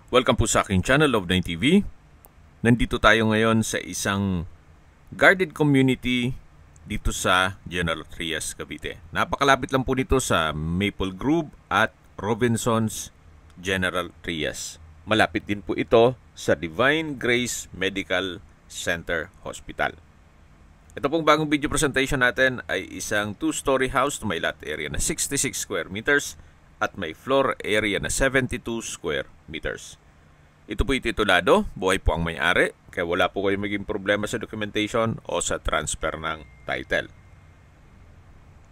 Welcome po sa aking channel, Love9 TV. Nandito tayo ngayon sa isang guarded community dito sa General Trias, Cavite. Napakalapit lang po nito sa Maple Grove at Robinsons General Trias. Malapit din po ito sa Divine Grace Medical Center Hospital. Ito pong bagong video presentation natin ay isang 2-story house na may lot area na 66 square meters at may floor area na 72 square meters. Ito po ititulado, buhay po ang may-ari, kaya wala po kayong maging problema sa documentation o sa transfer ng title.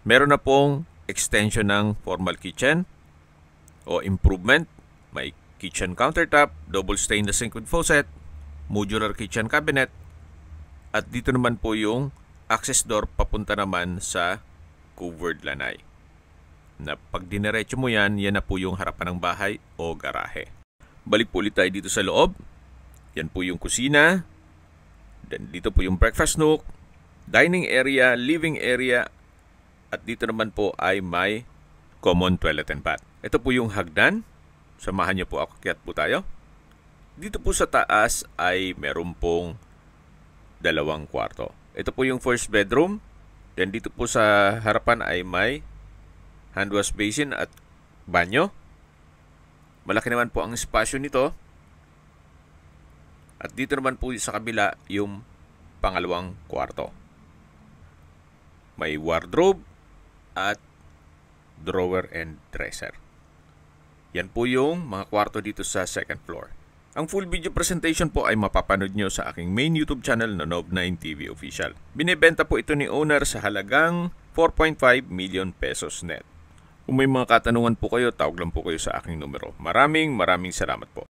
Meron na pong extension ng formal kitchen o improvement. May kitchen countertop, double stainless sink with faucet, modular kitchen cabinet, at dito naman po yung access door papunta naman sa covered lanai. Na pag dinerecho mo yan na po yung harapan ng bahay o garahe. Balik po ulit tayo dito sa loob. Yan po yung kusina. Then dito po yung breakfast nook, dining area, living area, at dito naman po ay may common toilet and bath. Ito po yung hagdan. Samahan niyo po ako, akyat po tayo. Dito po sa taas ay meron pong 2 kwarto. Ito po yung first bedroom. Then dito po sa harapan ay may hand wash basin at banyo. Malaki naman po ang espasyo nito. At dito naman po sa kabila yung pangalawang kwarto. May wardrobe at drawer and dresser. Yan po yung mga kwarto dito sa second floor. Ang full video presentation po ay mapapanood nyo sa aking main YouTube channel na Love9 TV Official. Binibenta po ito ni owner sa halagang 4.5 million pesos net. Kung may mga katanungan po kayo, tawag lang po kayo sa aking numero. Maraming salamat po.